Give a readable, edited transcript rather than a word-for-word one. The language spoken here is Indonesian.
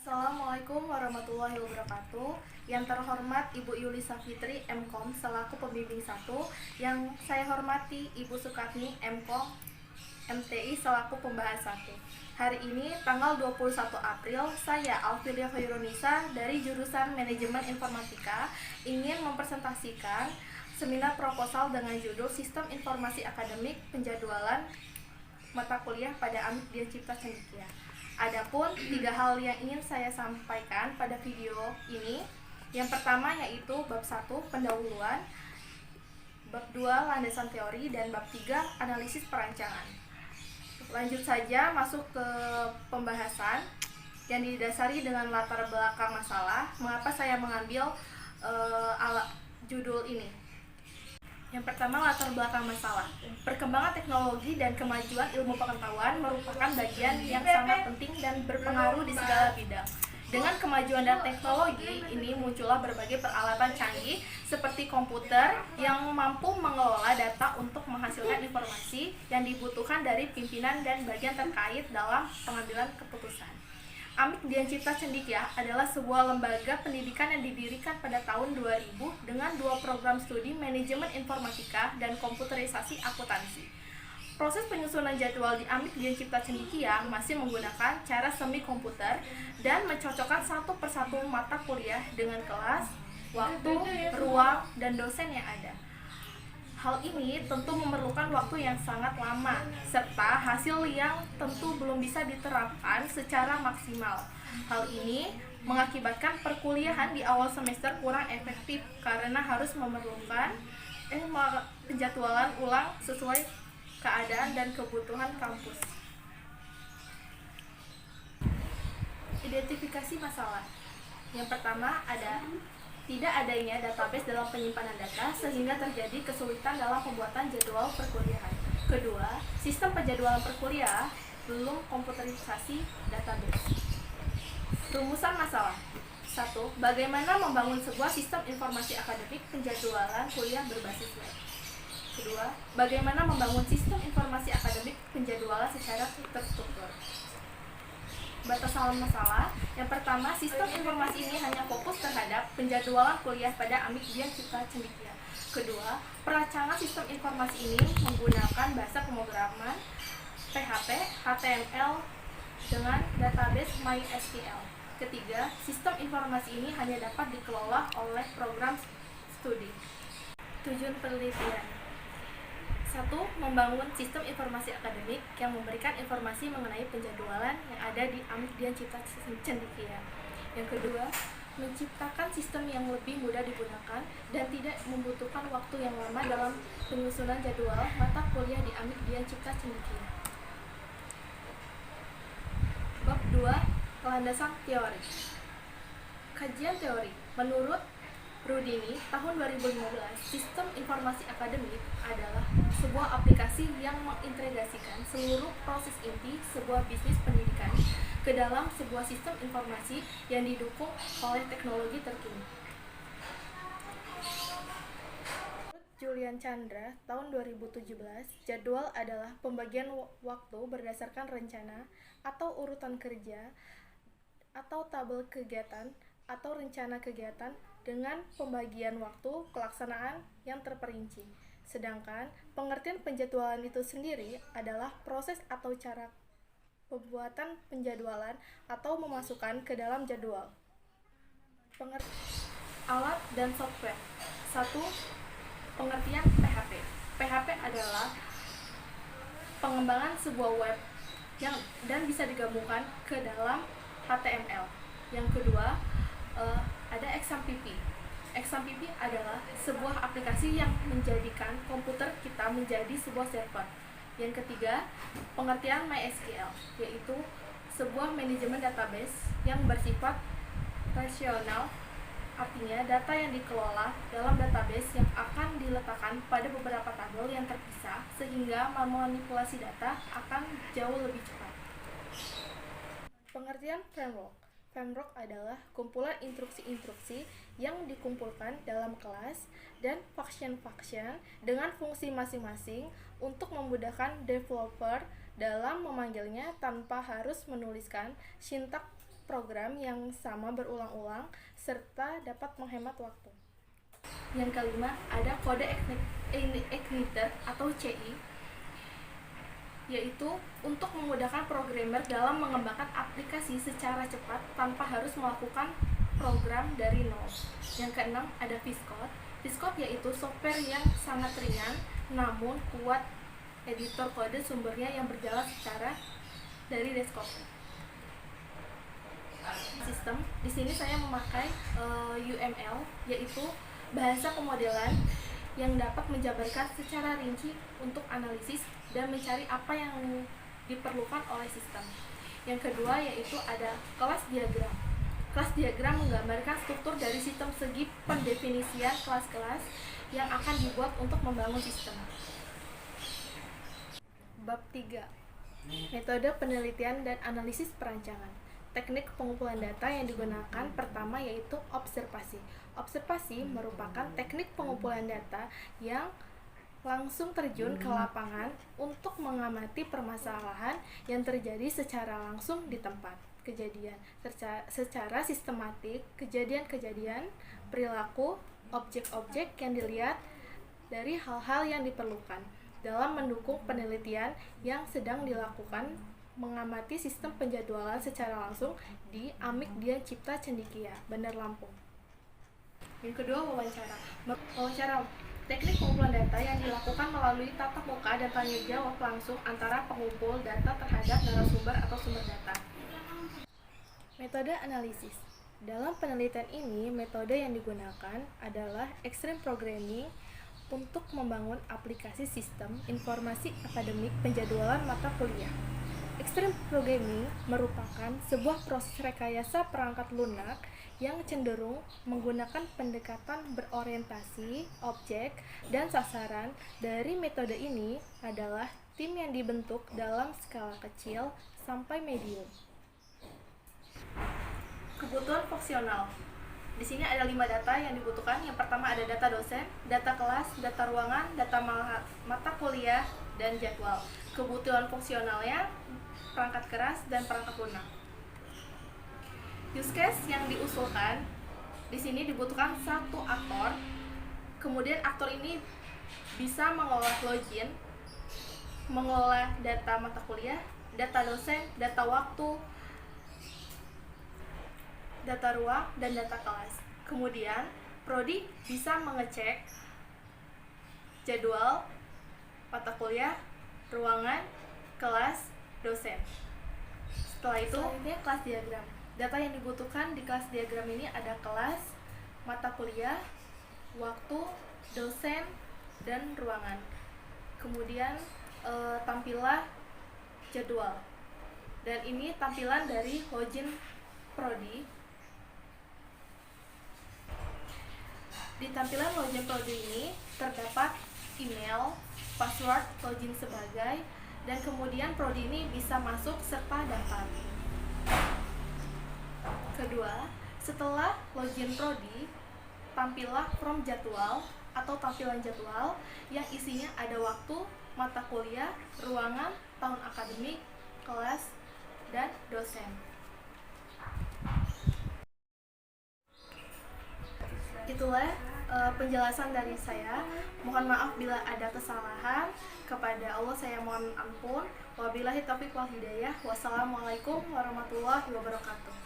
Assalamualaikum warahmatullahi wabarakatuh. Yang terhormat Ibu Yulisa Fitri, MKom, selaku pembimbing 1. Yang saya hormati Ibu Sukarni, MKom, MTI, selaku pembahas 1. Hari ini, tanggal 21 April, saya Alfilia Khairunisa dari jurusan Manajemen Informatika ingin mempresentasikan seminar proposal dengan judul Sistem Informasi Akademik Penjadwalan Mata Kuliah pada Amit Dian Cipta Cendekia. Adapun 3 hal yang ingin saya sampaikan pada video ini. Yang pertama yaitu bab 1 pendahuluan, bab 2 landasan teori, dan bab 3 analisis perancangan. Lanjut saja masuk ke pembahasan yang didasari dengan latar belakang masalah. Mengapa saya mengambil judul ini? Yang pertama, latar belakang masalah. Perkembangan teknologi dan kemajuan ilmu pengetahuan merupakan bagian yang sangat penting dan berpengaruh di segala bidang. Dengan kemajuan dan teknologi ini muncullah berbagai peralatan canggih seperti komputer yang mampu mengelola data untuk menghasilkan informasi yang dibutuhkan dari pimpinan dan bagian terkait dalam pengambilan keputusan. Amit Dian Cipta Cendekia adalah sebuah lembaga pendidikan yang didirikan pada tahun 2000 dengan 2 program studi manajemen informatika dan komputerisasi akuntansi. Proses penyusunan jadwal di Amit Dian Cipta Cendekia masih menggunakan cara semi komputer dan mencocokkan satu persatu mata kuliah dengan kelas, waktu, ruang, dan dosen yang ada. Hal ini tentu memerlukan waktu yang sangat lama, serta hasil yang tentu belum bisa diterapkan secara maksimal. Hal ini mengakibatkan perkuliahan di awal semester kurang efektif karena harus memerlukan penjadwalan ulang sesuai keadaan dan kebutuhan kampus. Identifikasi masalah. Yang pertama ada tidak adanya database dalam penyimpanan data sehingga terjadi kesulitan dalam pembuatan jadwal perkuliahan. Kedua, sistem penjadwalan perkuliahan belum komputerisasi database. Rumusan masalah. 1. Bagaimana membangun sebuah sistem informasi akademik penjadwalan kuliah berbasis web. Kedua, bagaimana membangun sistem informasi akademik penjadwalan secara terstruktur. Batasan masalah. Yang pertama, sistem informasi ini hanya fokus terhadap penjadwalan kuliah pada Amit Dian Cipta Cendekia. Kedua, perancangan sistem informasi ini menggunakan bahasa pemrograman PHP, HTML dengan database MySQL. Ketiga, sistem informasi ini hanya dapat dikelola oleh program studi. Tujuan penelitian. 1. Membangun sistem informasi akademik yang memberikan informasi mengenai penjadwalan yang ada di Amit Dian Cipta Cendekia. Yang kedua, menciptakan sistem yang lebih mudah digunakan dan tidak membutuhkan waktu yang lama dalam penyusunan jadwal mata kuliah di Amit Dian Cipta Cendekia. Bab 2. Landasan teori. Kajian teori. Menurut Rudini, tahun 2015, sistem informasi akademik adalah sebuah aplikasi yang mengintegrasikan seluruh proses inti sebuah bisnis pendidikan ke dalam sebuah sistem informasi yang didukung oleh teknologi terkini. Julian Chandra, tahun 2017, jadwal adalah pembagian waktu berdasarkan rencana atau urutan kerja atau tabel kegiatan atau rencana kegiatan dengan pembagian waktu pelaksanaan yang terperinci. Sedangkan pengertian penjadwalan itu sendiri adalah proses atau cara pembuatan penjadwalan atau memasukkan ke dalam jadwal. Alat dan software. 1. Pengertian PHP. PHP adalah pengembangan sebuah web dan bisa digabungkan ke dalam HTML. Yang kedua, ada XAMPP. XAMPP adalah sebuah aplikasi yang menjadikan komputer kita menjadi sebuah server. Yang ketiga, pengertian MySQL, yaitu sebuah manajemen database yang bersifat rasional, artinya data yang dikelola dalam database yang akan diletakkan pada beberapa tabel yang terpisah sehingga memanipulasi data akan jauh lebih cepat. Pengertian framework. Framework adalah kumpulan instruksi-instruksi yang dikumpulkan dalam kelas dan function-function dengan fungsi masing-masing untuk memudahkan developer dalam memanggilnya tanpa harus menuliskan sintaks program yang sama berulang-ulang serta dapat menghemat waktu. Yang kelima, ada kode igniter atau CI, yaitu untuk memudahkan programmer dalam mengembangkan aplikasi secara cepat tanpa harus melakukan program dari nol. Yang keenam, ada Vscode. Vscode yaitu software yang sangat ringan namun kuat editor kode sumbernya yang berjalan secara dari desktop. Sistem, di sini saya memakai UML, yaitu bahasa pemodelan yang dapat menjabarkan secara rinci untuk analisis dan mencari apa yang diperlukan oleh sistem. Yang kedua yaitu ada kelas diagram. Kelas diagram menggambarkan struktur dari sistem segi pendefinisian kelas-kelas yang akan dibuat untuk membangun sistem. Bab 3. Metode penelitian dan analisis perancangan. Teknik pengumpulan data yang digunakan pertama yaitu observasi. Observasi merupakan teknik pengumpulan data yang langsung terjun ke lapangan untuk mengamati permasalahan yang terjadi secara langsung di tempat kejadian, secara sistematik, kejadian-kejadian, perilaku, objek-objek yang dilihat dari hal-hal yang diperlukan dalam mendukung penelitian yang sedang dilakukan, mengamati sistem penjadwalan secara langsung di Amik Dian Cipta Cendikia, Bandar Lampung. Yang kedua, wawancara. Wawancara, teknik pengumpulan data yang dilakukan melalui tatap muka dan tanya jawab langsung antara pengumpul data terhadap narasumber atau sumber data. Metode analisis. Dalam penelitian ini, metode yang digunakan adalah extreme programming untuk membangun aplikasi sistem informasi akademik penjadwalan mata kuliah. Extreme programming merupakan sebuah proses rekayasa perangkat lunak yang cenderung menggunakan pendekatan berorientasi objek dan sasaran. Dari metode ini adalah tim yang dibentuk dalam skala kecil sampai medium. Kebutuhan fungsional. Di sini ada 5 data yang dibutuhkan. Yang pertama ada data dosen, data kelas, data ruangan, data mata kuliah, dan jadwal. Kebutuhan fungsionalnya perangkat keras dan perangkat lunak. Use case yang diusulkan di sini dibutuhkan satu aktor. Kemudian aktor ini bisa mengolah login, mengolah data mata kuliah, data dosen, data waktu, data ruang, dan data kelas. Kemudian prodi bisa mengecek jadwal mata kuliah, ruangan, kelas, dosen. Setelah itu kelas diagram. Data yang dibutuhkan di kelas diagram ini ada kelas, mata kuliah, waktu, dosen, dan ruangan. Kemudian tampilah jadwal. Dan ini tampilan dari login prodi. Di tampilan login prodi ini terdapat email, password, login sebagai, dan kemudian prodi ini bisa masuk serta daftar. Kedua, setelah login prodi, tampillah form jadwal atau tampilan jadwal yang isinya ada waktu, mata kuliah, ruangan, tahun akademik, kelas, dan dosen. Itulah penjelasan dari saya. Mohon maaf bila ada kesalahan. Kepada Allah saya mohon ampun. Wabillahi taufiq wal hidayah. Wassalamualaikum warahmatullahi wabarakatuh.